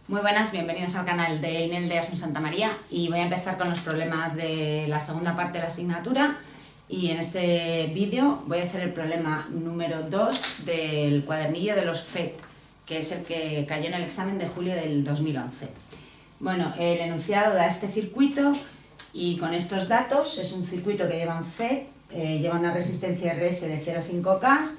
Muy buenas, bienvenidos al canal de Inel de Asun Santa María y voy a empezar con los problemas de la segunda parte de la asignatura y en este vídeo voy a hacer el problema número 2 del cuadernillo de los FET, que es el que cayó en el examen de julio del 2011. Bueno, el enunciado da este circuito y con estos datos es un circuito que lleva un FET, lleva una resistencia RS de 0,5K,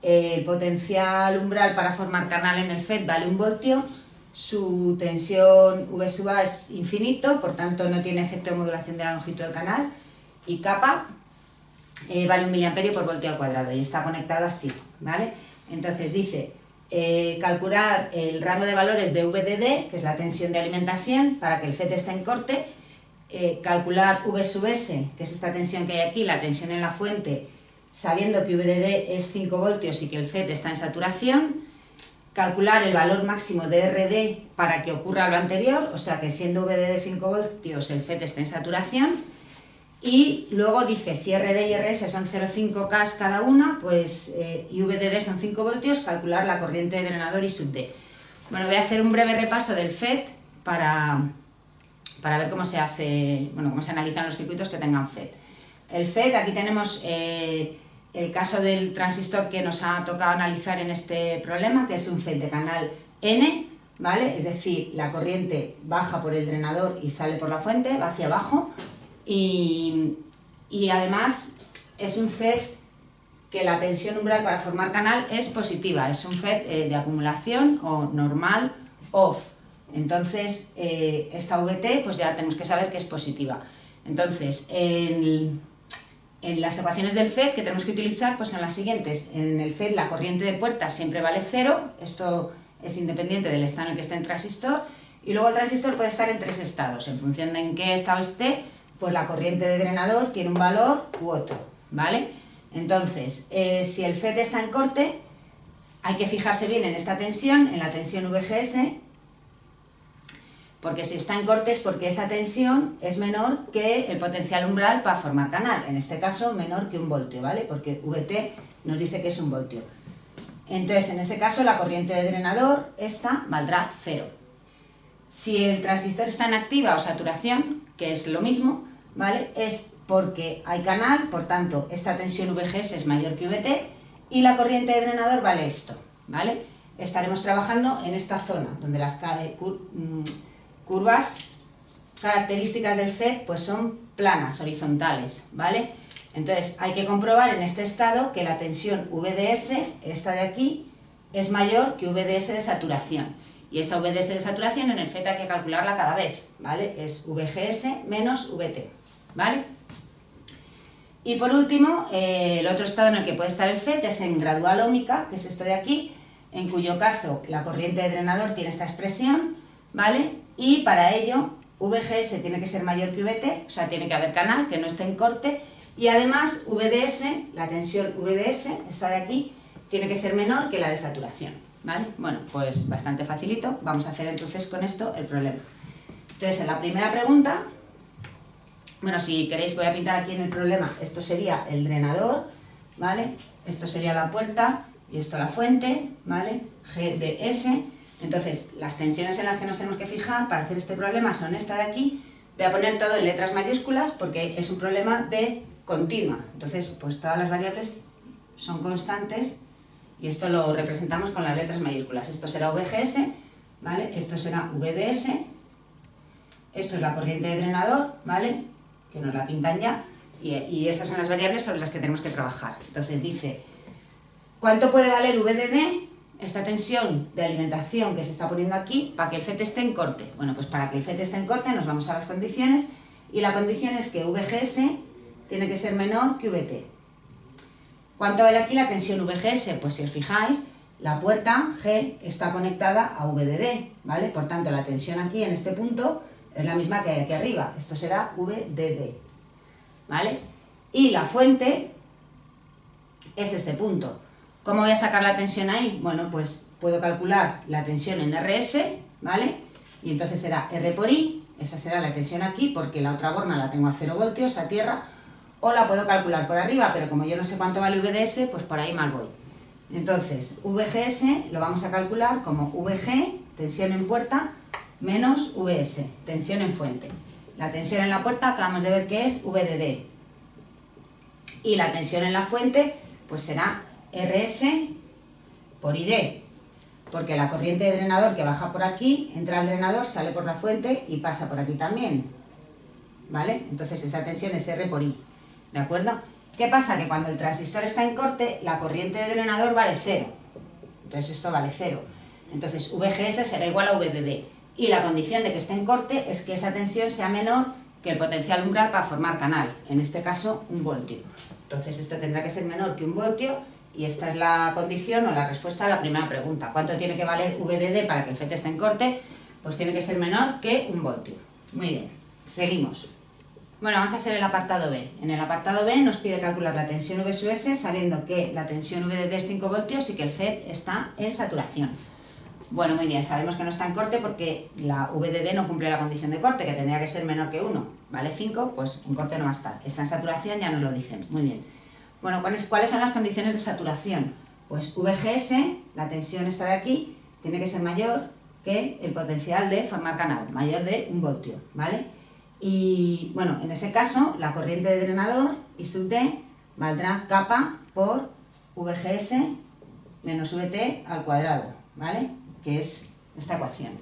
el potencial umbral para formar canal en el FET vale 1 voltio, su tensión V sub A es infinito, por tanto no tiene efecto de modulación de la longitud del canal, y kappa vale 1 miliamperio por voltio al cuadrado y está conectado así, ¿vale? Entonces dice calcular el rango de valores de VDD, que es la tensión de alimentación, para que el FET esté en corte, calcular V sub S, que es esta tensión que hay aquí, la tensión en la fuente, sabiendo que VDD es 5 voltios y que el FET está en saturación, calcular el valor máximo de RD para que ocurra lo anterior, o sea que siendo VDD 5 voltios el FET está en saturación, y luego dice si RD y RS son 0,5K cada una, pues y VDD son 5 voltios, calcular la corriente de drenador I sub D. Bueno, voy a hacer un breve repaso del FET para ver cómo se hace, bueno, cómo se analizan los circuitos que tengan FET. El FET, aquí tenemos el caso del transistor que nos ha tocado analizar en este problema, que es un FET de canal N, ¿vale? Es decir, la corriente baja por el drenador y sale por la fuente, va hacia abajo, y además es un FET que la tensión umbral para formar canal es positiva, es un FET de acumulación o normal off. Entonces, esta VT pues ya tenemos que saber que es positiva. Entonces, en las ecuaciones del FET que tenemos que utilizar pues son las siguientes. En el FET la corriente de puerta siempre vale 0, esto es independiente del estado en el que esté el transistor, y luego el transistor puede estar en 3 estados, en función de en qué estado esté, pues la corriente de drenador tiene un valor u otro, ¿vale? Entonces, si el FET está en corte, hay que fijarse bien en esta tensión, en la tensión VGS, porque si está en corte es porque esa tensión es menor que el potencial umbral para formar canal, en este caso menor que 1 voltio, ¿vale? Porque VT nos dice que es 1 voltio. Entonces, en ese caso, la corriente de drenador, esta, valdrá 0. Si el transistor está en activa o saturación, que es lo mismo, ¿vale? Es porque hay canal, por tanto, esta tensión VGS es mayor que VT, y la corriente de drenador vale esto, ¿vale? Estaremos trabajando en esta zona, donde las curvas características del FET pues son planas, horizontales, ¿vale? Entonces hay que comprobar en este estado que la tensión VDS, esta de aquí, es mayor que VDS de saturación. Y esa VDS de saturación en el FET hay que calcularla cada vez, ¿vale? Es VGS menos VT, ¿vale? Y por último, el otro estado en el que puede estar el FET es en gradual óhmica, que es esto de aquí, en cuyo caso la corriente de drenador tiene esta expresión, ¿vale? Y para ello VGS tiene que ser mayor que VT, o sea, tiene que haber canal que no esté en corte, y además VDS, la tensión VDS, esta de aquí, tiene que ser menor que la de saturación, ¿vale? Bueno, pues bastante facilito, vamos a hacer entonces con esto el problema. Entonces, en la primera pregunta, bueno, si queréis voy a pintar aquí en el problema, esto sería el drenador, ¿vale? Esto sería la puerta y esto la fuente, ¿vale? GDS. Entonces, las tensiones en las que nos tenemos que fijar para hacer este problema son esta de aquí. Voy a poner todo en letras mayúsculas porque es un problema de continua. Entonces, pues todas las variables son constantes y esto lo representamos con las letras mayúsculas. Esto será VGS, ¿vale? Esto será VDS. Esto es la corriente de drenador, ¿vale? Que nos la pintan ya. Y esas son las variables sobre las que tenemos que trabajar. Entonces dice, ¿cuánto puede valer VDD? Esta tensión de alimentación que se está poniendo aquí para que el FET esté en corte. Bueno, pues para que el FET esté en corte nos vamos a las condiciones y la condición es que VGS tiene que ser menor que VT. ¿Cuánto vale aquí la tensión VGS? Pues si os fijáis, la puerta G está conectada a VDD, ¿vale? Por tanto, la tensión aquí en este punto es la misma que hay aquí arriba. Esto será VDD, ¿vale? Y la fuente es este punto. ¿Cómo voy a sacar la tensión ahí? Bueno, pues puedo calcular la tensión en RS, ¿vale? Y entonces será R por I, esa será la tensión aquí, porque la otra borna la tengo a 0 voltios, a tierra, o la puedo calcular por arriba, pero como yo no sé cuánto vale VDS, pues por ahí mal voy. Entonces, VGS lo vamos a calcular como VG tensión en puerta, menos Vs, tensión en fuente. La tensión en la puerta acabamos de ver que es VDD. Y la tensión en la fuente, pues será Rs por ID. Porque la corriente de drenador que baja por aquí, entra al drenador, sale por la fuente y pasa por aquí también. ¿Vale? Entonces esa tensión es R por I. ¿De acuerdo? ¿Qué pasa? Que cuando el transistor está en corte, la corriente de drenador vale 0. Entonces esto vale 0. Entonces VGS será igual a VDD. Y la condición de que esté en corte es que esa tensión sea menor que el potencial umbral para formar canal. En este caso, 1 voltio. Entonces esto tendrá que ser menor que 1 voltio y esta es la condición o la respuesta a la primera pregunta. ¿Cuánto tiene que valer VDD para que el FET esté en corte? Pues tiene que ser menor que 1 voltio. Muy bien, seguimos. Bueno, vamos a hacer el apartado B. En el apartado B nos pide calcular la tensión V sub S sabiendo que la tensión VDD es 5 voltios y que el FET está en saturación. Bueno, muy bien, sabemos que no está en corte porque la VDD no cumple la condición de corte, que tendría que ser menor que 1. ¿Vale? 5, pues en corte no va a estar. Está en saturación, ya nos lo dicen. Muy bien. Bueno, ¿cuáles son las condiciones de saturación? Pues VGS, la tensión esta de aquí, tiene que ser mayor que el potencial de formar canal, mayor de 1 voltio, ¿vale? Y bueno, en ese caso, la corriente de drenador, I sub D, valdrá kappa por VGS menos VT al cuadrado, ¿vale? Que es esta ecuación.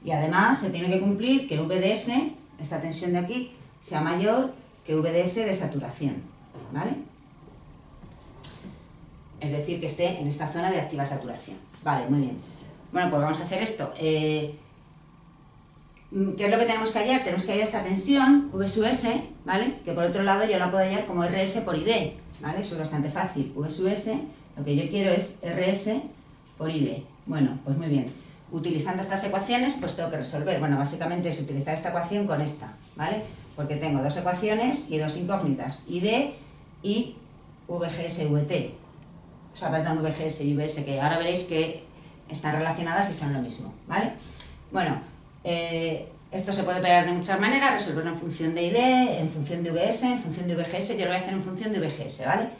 Y además se tiene que cumplir que VDS, esta tensión de aquí, sea mayor que VDS de saturación, ¿vale? Es decir, que esté en esta zona de activa saturación. Vale, muy bien. Bueno, pues vamos a hacer esto. ¿Qué es lo que tenemos que hallar? Tenemos que hallar esta tensión, V sub S, ¿vale? Que por otro lado yo la puedo hallar como RS por ID, ¿vale? Eso es bastante fácil. V sub S, lo que yo quiero es RS por ID. Bueno, pues muy bien. Utilizando estas ecuaciones, pues tengo que resolver. Bueno, básicamente es utilizar esta ecuación con esta, ¿vale? Porque tengo dos ecuaciones y dos incógnitas, ID y VGS VT. O sea, perdón, VGS y VS, que ahora veréis que están relacionadas y son lo mismo, ¿vale? Bueno, esto se puede operar de muchas maneras, resolverlo en función de ID, en función de VS, en función de VGS, yo lo voy a hacer en función de VGS, ¿vale?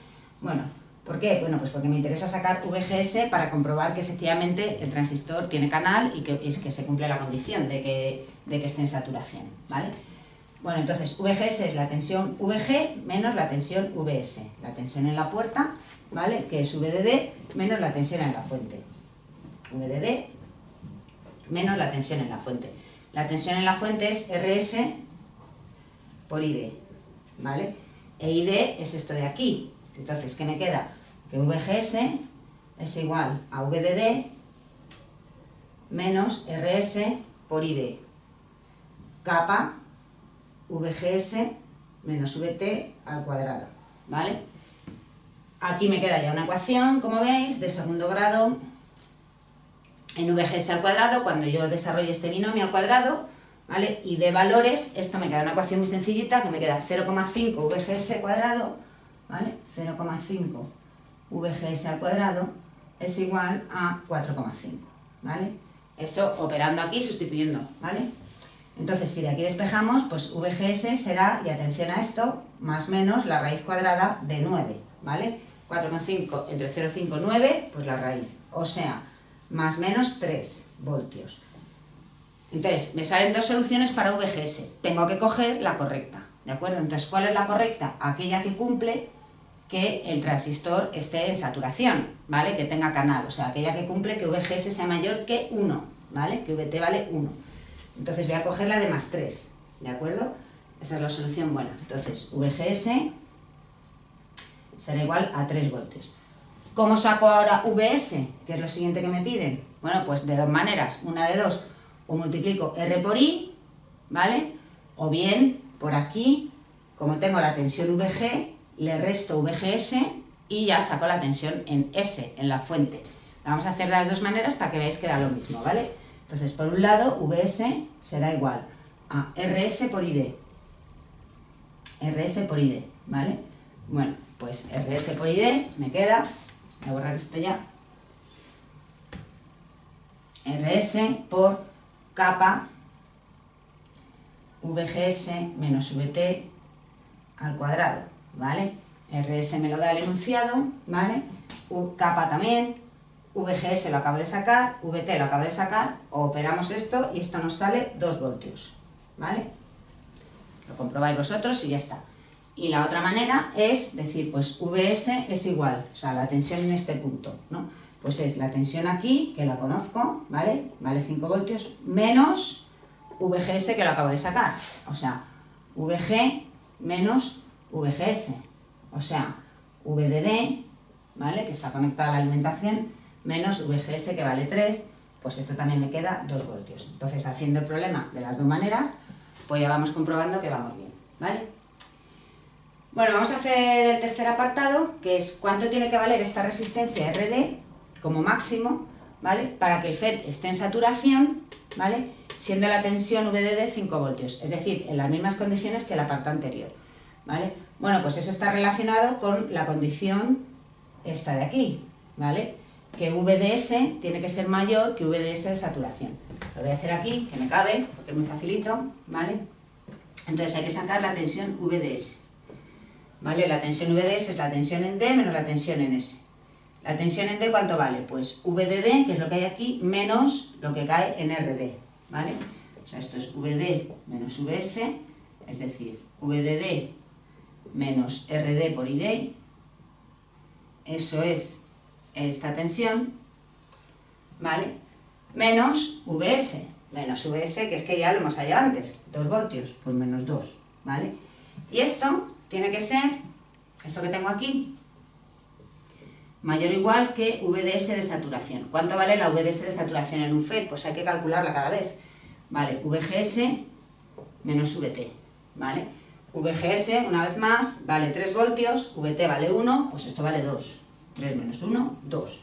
Bueno, ¿por qué? Bueno, pues porque me interesa sacar VGS para comprobar que efectivamente el transistor tiene canal y que se cumple la condición de que esté en saturación, ¿vale? Bueno, entonces VGS es la tensión VG menos la tensión VS, la tensión en la puerta, ¿vale? Que es VDD menos la tensión en la fuente. VDD menos la tensión en la fuente. La tensión en la fuente es RS por ID, ¿vale? E ID es esto de aquí. Entonces, ¿qué me queda? Que VGS es igual a VDD menos RS por ID. Kappa VGS menos VT al cuadrado, ¿vale? Aquí me queda ya una ecuación, como veis, de segundo grado en VGS al cuadrado, cuando yo desarrolle este binomio al cuadrado, ¿vale? Y de valores, esto me queda una ecuación muy sencillita, que me queda 0,5 VGS cuadrado, ¿vale? 0,5 VGS al cuadrado es igual a 4,5, ¿vale? Eso operando aquí, sustituyendo, ¿vale? Entonces, si de aquí despejamos, pues VGS será, y atención a esto, más menos la raíz cuadrada de 9, ¿vale? 4,5 entre 0,5, 9, pues la raíz. O sea, más menos 3 voltios. Entonces, me salen dos soluciones para VGS. Tengo que coger la correcta, ¿de acuerdo? Entonces, ¿cuál es la correcta? Aquella que cumple que el transistor esté en saturación, ¿vale? Que tenga canal, o sea, aquella que cumple que VGS sea mayor que 1, ¿vale? Que VT vale 1. Entonces voy a coger la de más 3, ¿de acuerdo? Esa es la solución buena. Entonces, VGS será igual a 3 voltios. ¿Cómo saco ahora VS? Que es lo siguiente que me piden. Bueno, pues de dos maneras. Una de dos, o multiplico R por I, ¿vale? O bien, por aquí, como tengo la tensión VG, le resto VGS y ya saco la tensión en S, en la fuente. La vamos a hacer de las dos maneras para que veáis que da lo mismo, ¿vale? Entonces, por un lado, VS será igual a RS por ID. RS por ID, ¿vale? Bueno, pues RS por ID me queda, voy a borrar esto ya, RS por kappa VGS menos VT al cuadrado, ¿vale? RS me lo da el enunciado, ¿vale? Kappa también, VGS lo acabo de sacar, VT lo acabo de sacar, operamos esto y esto nos sale 2 voltios, ¿vale? Lo comprobáis vosotros y ya está. Y la otra manera es decir, pues VS es igual, o sea, la tensión en este punto, ¿no? Pues es la tensión aquí, que la conozco, ¿vale? Vale 5 voltios, menos VGS que lo acabo de sacar, o sea, VG menos VGS, o sea, VDD, ¿vale? Que está conectada a la alimentación, menos VGS que vale 3, pues esto también me queda 2 voltios. Entonces, haciendo el problema de las dos maneras, pues ya vamos comprobando que vamos bien, ¿vale? Bueno, vamos a hacer el tercer apartado, que es cuánto tiene que valer esta resistencia RD como máximo, ¿vale? Para que el FET esté en saturación, ¿vale? Siendo la tensión VDD 5 voltios, es decir, en las mismas condiciones que el apartado anterior, ¿vale? Bueno, pues eso está relacionado con la condición esta de aquí, ¿vale? Que VDS tiene que ser mayor que VDS de saturación. Lo voy a hacer aquí, que me cabe, porque es muy facilito, ¿vale? Entonces hay que sacar la tensión VDS, ¿vale? La tensión VDS es la tensión en D menos la tensión en S. La tensión en D, ¿cuánto vale? Pues VDD, que es lo que hay aquí, menos lo que cae en RD, ¿vale? O sea, esto es VD menos VS, es decir, VDD menos RD por ID, eso es esta tensión, ¿vale? Menos VS, que es que ya lo hemos hallado antes, 2 voltios, pues menos 2, ¿vale? Y esto tiene que ser, esto que tengo aquí, mayor o igual que VDS de saturación. ¿Cuánto vale la VDS de saturación en un FET? Pues hay que calcularla cada vez. Vale, VGS menos VT, ¿vale? VGS, una vez más, vale 3 voltios, VT vale 1, pues esto vale 2. 3 menos 1, 2.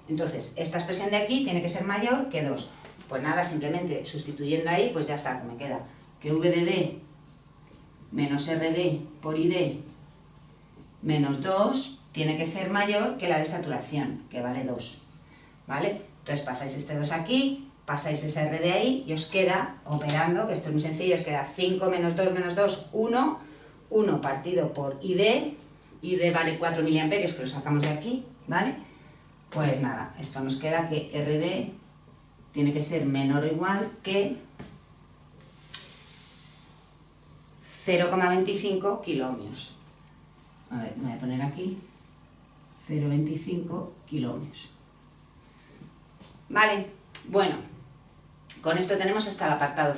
Entonces, esta expresión de aquí tiene que ser mayor que 2. Pues nada, simplemente sustituyendo ahí, pues ya saco, me queda que VDD menos RD por ID menos 2 tiene que ser mayor que la de saturación, que vale 2, ¿vale? Entonces pasáis este 2 aquí, pasáis ese RD ahí y os queda, operando, que esto es muy sencillo, os queda 5 menos 2, 1, 1 partido por ID, ID vale 4 miliamperios, que lo sacamos de aquí, ¿vale? Pues nada, esto nos queda que RD tiene que ser menor o igual que 0,25 kiloohmios. A ver, me voy a poner aquí 0,25 kiloohmios. Vale, bueno, con esto tenemos hasta el apartado